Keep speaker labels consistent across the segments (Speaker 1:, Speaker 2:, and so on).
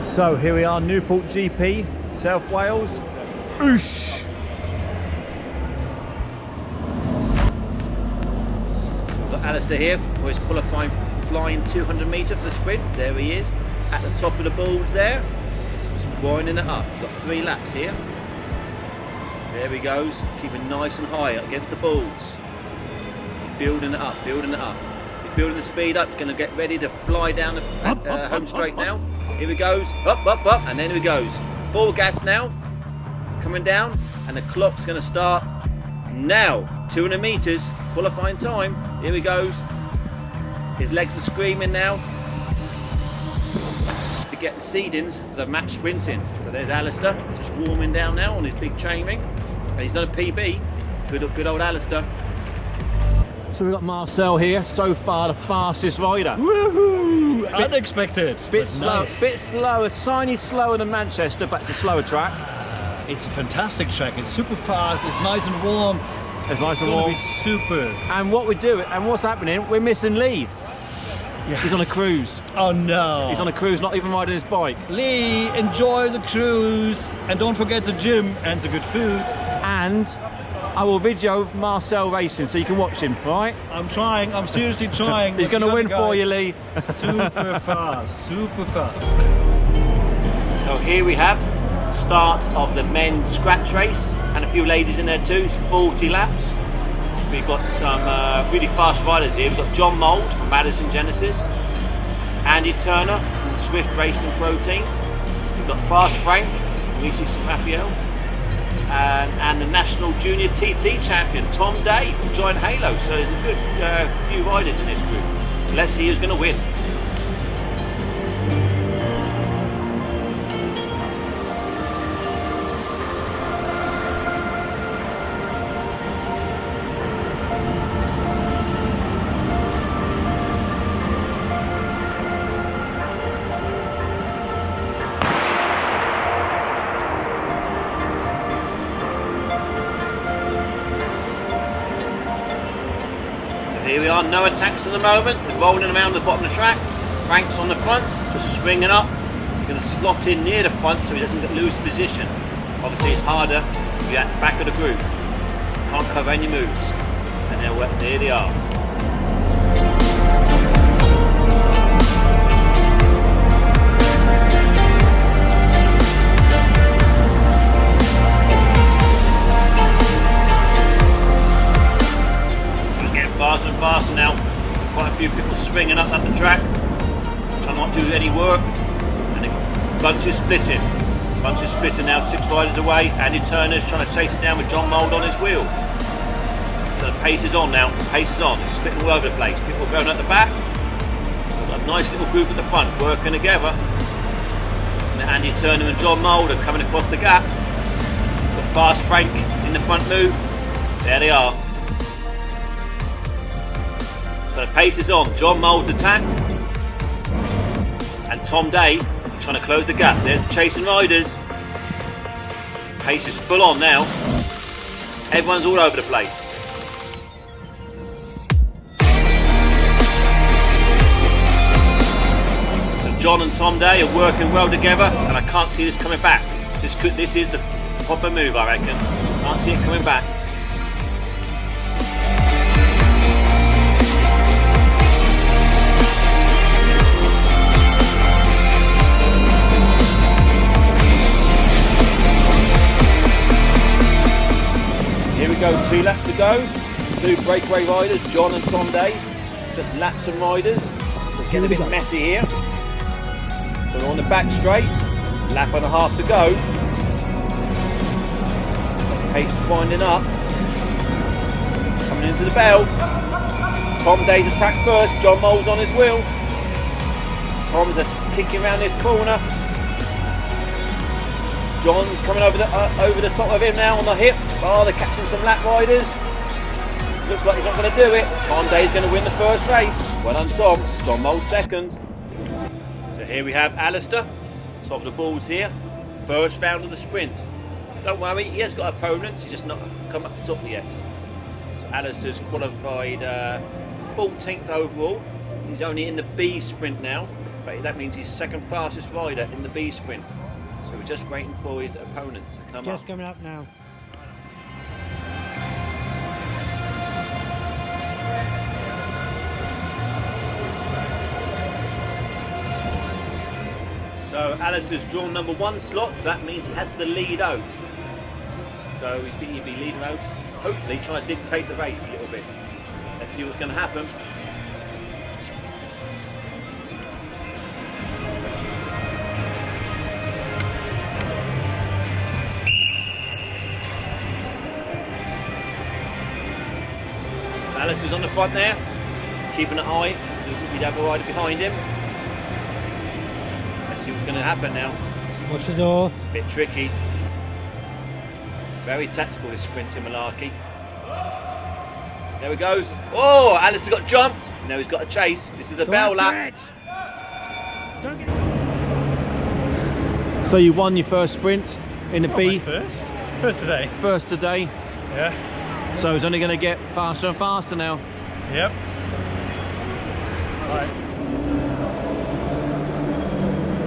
Speaker 1: So here we are, Newport GP, South Wales. Oosh!
Speaker 2: We've got Alistair here for his qualifying flying 200 metre for the sprint. There he is, at the top of the boards there. Just winding it up. We've got 3 laps here. There he goes, keeping nice and high against the boards. He's building it up, building it up. He's building the speed up, he's going to get ready to fly down the home straight now. Here he goes, up, up, up, and then he goes. Full gas now, coming down, and the clock's going to start now. 200 metres, qualifying time. Here he goes. His legs are screaming now. We're getting seedings for the match sprinting. So there's Alistair, just warming down now on his big chain ring. And he's done a PB. Good old Alistair. So we've got Marcel here, so far the fastest rider.
Speaker 3: Woohoo! Unexpected.
Speaker 1: Bit slow, bit slower, tiny slower than Manchester, but it's a slower track.
Speaker 3: It's a fantastic track. It's super fast. It's nice and warm.
Speaker 1: It's nice and warm.
Speaker 3: It's gonna be super.
Speaker 1: And what we do, and what's happening? We're missing Lee. Yeah. He's on a cruise.
Speaker 3: Oh no!
Speaker 1: He's on a cruise, not even riding his bike.
Speaker 3: Lee, enjoy the cruise, and don't forget the gym and the good food.
Speaker 1: And I will video Marcel racing so you can watch him, right?
Speaker 3: I'm trying. I'm seriously trying.
Speaker 1: He's going to win for you, Lee.
Speaker 3: Super fast. Super fast.
Speaker 2: So here we have start of the men's scratch race, and a few ladies in there too. It's 40 laps. We've got some really fast riders here. We've got Jon Mould from Madison Genesis, Andy Turner from Swift Racing Pro Team. We've got Fast Frank from EC St Raphael, and the National Junior TT champion Tom Day from Giant Halo. So there's a good few riders in this group. So let's see who's going to win. Here we are, no attacks at the moment. They're rolling around the bottom of the track. Frank's on the front, just swinging up. He's going to slot in near the front so he doesn't lose position. Obviously it's harder to be at the back of the group. Can't cover any moves. And there they are. Faster and faster now. Quite a few people swinging up the track. Trying not to do any work. And the bunch is splitting. Bunch is splitting now, 6 riders away. Andy Turner's trying to chase it down with Jon Mould on his wheel. So the pace is on now. The pace is on. It's splitting all over the place. People going at the back. We've got a nice little group at the front working together. And Andy Turner and Jon Mould are coming across the gap. Got Fast Frank in the front move. There they are. So the pace is on. Jon Mould's attacked, and Tom Day trying to close the gap. There's the chasing riders. Pace is full on now. Everyone's all over the place. So Jon and Tom Day are working well together, and I can't see this coming back. This is the proper move, I reckon. Can't see it coming back. Here we go, 2 laps to go. 2 breakaway riders, Jon and Tom Day. Just laps and riders. We're getting a bit messy here. So we're on the back straight. Lap and a half to go. Pace is winding up. Coming into the bell. Tom Day's attack first. Jon Mould's on his wheel. Tom's kicking around this corner. Jon's coming over the top of him now on the hip. Oh, they're catching some lap riders. Looks like he's not going to do it. Tom Day's going to win the first race. Well done, Tom. Jon Mould second. So here we have Alistair, top of the boards here. First round of the sprint. Don't worry, he has got opponents. He's just not come up the top yet. So Alistair's qualified 14th overall. He's only in the B sprint now, but that means he's second fastest rider in the B sprint. So we're just waiting for his opponent to come up.
Speaker 4: Just coming up now.
Speaker 2: So Alistair's drawn number 1 slot, so that means he has to lead out. So he'll be leading out, hopefully trying to dictate the race a little bit. Let's see what's going to happen. So Alistair's on the front there, keeping an eye. He'd have a rider behind him. See what's going to happen now.
Speaker 4: Watch the door.
Speaker 2: Bit tricky. Very tactical, this sprinting malarkey. There he goes. Oh, Alistair got jumped. Now he's got a chase. This is the bell lap.
Speaker 1: So you won your first sprint in the B.
Speaker 3: First today.
Speaker 1: First today.
Speaker 3: Yeah.
Speaker 1: So it's only going to get faster and faster now.
Speaker 3: Yep. All right.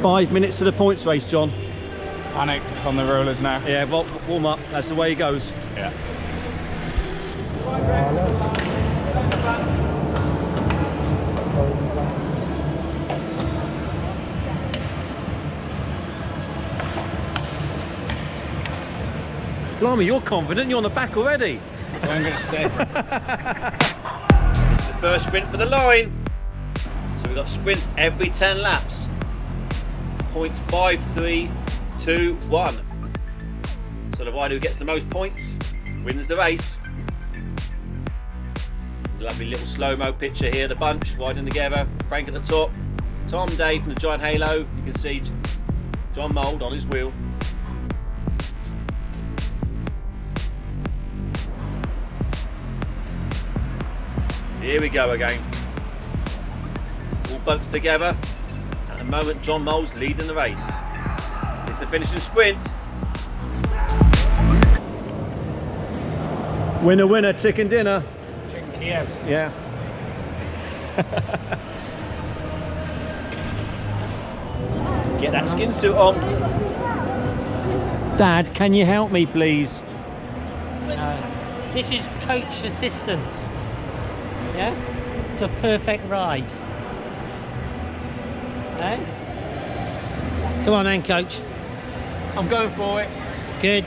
Speaker 1: 5 minutes to the points race, John.
Speaker 3: Panic on the rollers now.
Speaker 1: Yeah, well, warm up. That's the way it goes.
Speaker 3: Yeah.
Speaker 1: Blimey, you're confident. You're on the back already.
Speaker 3: I'm going to stay.
Speaker 2: This is the first sprint for the line. So we've got sprints every 10 laps. Points 5, 3, 2, 1. So the rider who gets the most points wins the race. Lovely little slow-mo picture here, the bunch riding together. Frank at the top, Tom, Dave from the Giant Halo. You can see Jon Mould on his wheel. Here we go again. All bunched together. At the moment, Jon Mould's leading the race. It's the finishing sprint.
Speaker 1: Winner, winner, chicken dinner.
Speaker 3: Chicken Kievs.
Speaker 1: Yeah.
Speaker 2: Get that skin suit on.
Speaker 1: Dad, can you help me, please?
Speaker 4: This is coach assistance. Yeah? It's a perfect ride. Eh? Come on then, coach.
Speaker 1: I'm going for it.
Speaker 4: Good.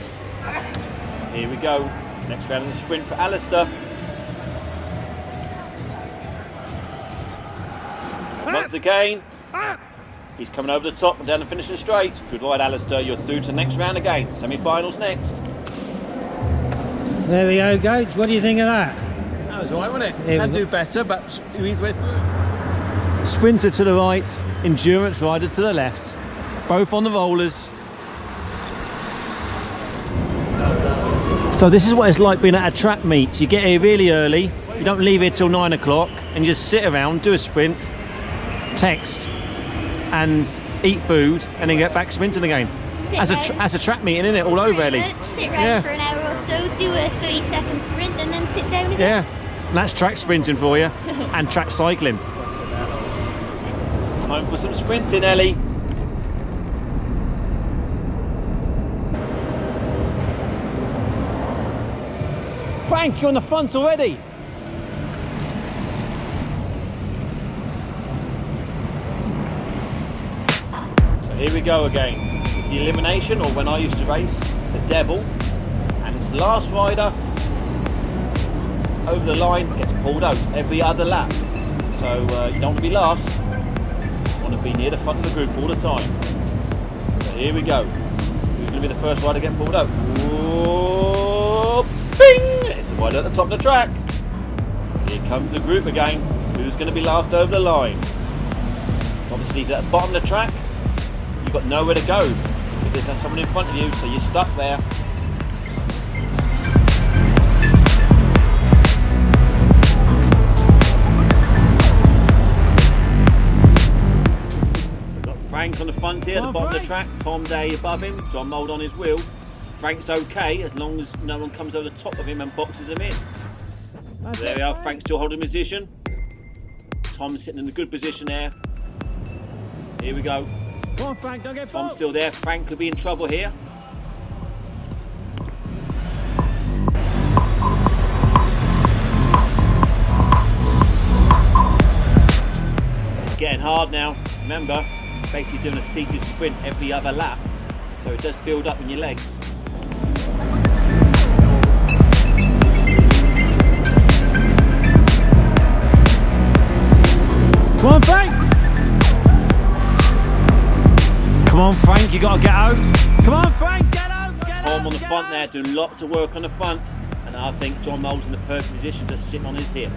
Speaker 2: Here we go. Next round of the sprint for Alistair. Once again, he's coming over the top and down the finishing straight. Good ride, Alistair. You're through to the next round again. Semi-finals next.
Speaker 4: There we go, coach. What do you think of that?
Speaker 1: That was all right, wasn't it?
Speaker 4: It
Speaker 1: Can
Speaker 4: was-
Speaker 1: do better, but we went through. Sprinter to the right, endurance rider to the left. Both on the rollers. So this is what it's like being at a track meet. You get here really early, you don't leave here till 9 o'clock, and you just sit around, do a sprint, text, and eat food, and then get back sprinting again. As a track meeting, isn't it? All over, Ellie.
Speaker 5: Sit around
Speaker 1: Yeah.
Speaker 5: for an hour or so, do a 30-second sprint and then sit down again.
Speaker 1: Yeah, and that's track sprinting for you, and track cycling.
Speaker 2: Time for some sprinting, Ellie.
Speaker 1: Frank, you're on the front already.
Speaker 2: So here we go again. It's the elimination, or when I used to race, the devil. And it's the last rider over the line gets pulled out every other lap. So you don't want to be last. You want to be near the front of the group all the time. So here we go. Who's going to be the first rider to get pulled out? Whoa, bing! It's the rider at the top of the track. Here comes the group again. Who's going to be last over the line? Obviously, at the bottom of the track, you've got nowhere to go because there's someone in front of you, so you're stuck there. We've got Frank on the front here, at the bottom of the track, Tom Day above him, Jon Mould on his wheel. Frank's okay as long as no one comes over the top of him and boxes him in. There we are, Frank's still holding position. Tom's sitting in a good position there. Here we go.
Speaker 1: Come on, Frank, don't get
Speaker 2: Tom's
Speaker 1: boxed.
Speaker 2: still there. Frank could be in trouble here. It's getting hard now. Remember, basically doing a seated sprint every other lap, so it does build up in your legs.
Speaker 1: Come on, Frank! Come on, Frank, you got to get out. Come on, Frank, get out! Get out!
Speaker 2: Tom on the front there doing lots of work on the front, and I think Jon Mould's in the perfect position, just sitting on his hip.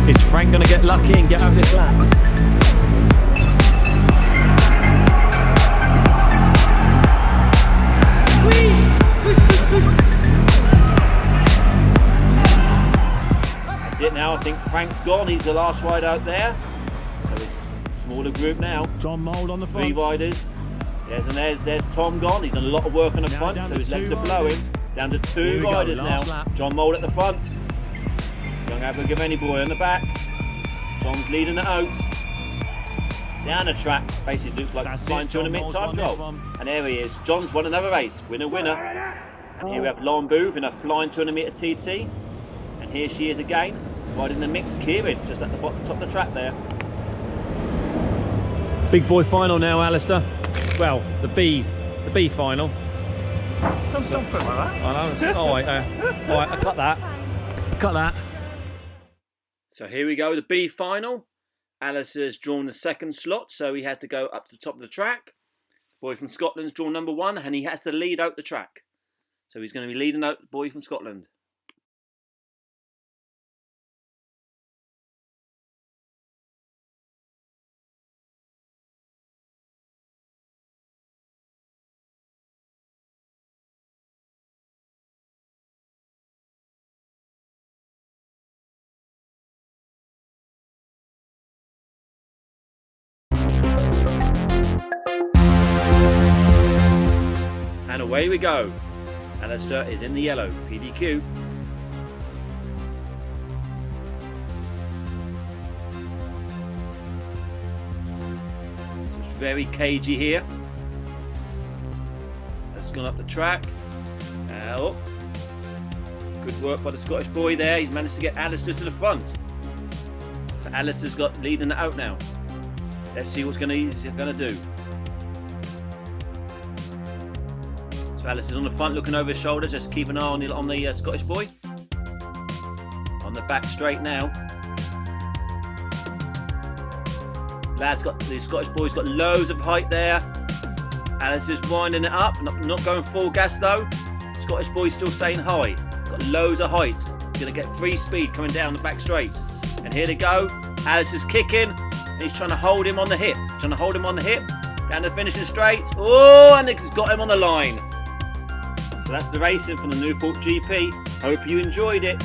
Speaker 1: Is Frank going to get lucky and get out this lap?
Speaker 2: That's it now. I think Frank's gone. He's the last ride out there. So it's a smaller group now.
Speaker 1: Jon Mould on the front.
Speaker 2: 3 riders. There's Tom gone. He's done a lot of work on the front,
Speaker 1: down
Speaker 2: so
Speaker 1: to
Speaker 2: his legs
Speaker 1: 2
Speaker 2: are blowing.
Speaker 1: riders.
Speaker 2: Down to
Speaker 1: Here
Speaker 2: 2
Speaker 1: we go,
Speaker 2: riders
Speaker 1: last
Speaker 2: now.
Speaker 1: lap.
Speaker 2: Jon Mould at the front. Young average of any boy on the back. Tom's leading it out. Down the track, basically looks like
Speaker 1: That's
Speaker 2: it's flying
Speaker 1: it,
Speaker 2: 200
Speaker 1: Jon
Speaker 2: minute
Speaker 1: Mould's
Speaker 2: time
Speaker 1: won this
Speaker 2: trial.
Speaker 1: one.
Speaker 2: And there he is. John's won another race. Winner, winner. And here we have Lauren Booth in a flying 200 metre TT. And here she is again, riding the mixed Kieran, just at the top of the track there.
Speaker 1: Big boy final now, Alistair. Well, the B final.
Speaker 3: Don't put it like that.
Speaker 1: I know. All right, I cut that. Cut that.
Speaker 2: So here we go, the B final. Alistair's drawn the second slot, so he has to go up to the top of the track. The boy from Scotland's drawn number 1, and he has to lead out the track. So he's going to be leading out the boy from Scotland. And away we go. Alistair is in the yellow, PDQ. It's very cagey here. That's gone up the track. Oh. Good work by the Scottish boy there. He's managed to get Alistair to the front. So Alistair's got leading it out now. Let's see what he's going to do. So Alistair's on the front looking over his shoulder, just keep an eye on the Scottish boy. On the back straight now. The Scottish boy's got loads of height there. Alistair's winding it up, not going full gas though. Scottish boy's still saying hi. Got loads of height. He's going to get free speed coming down the back straight. And here they go. Alistair's kicking, and he's trying to hold him on the hip. Down the finishing straight. Oh, and it's got him on the line. So that's the racing from the Newport GP. Hope you enjoyed it.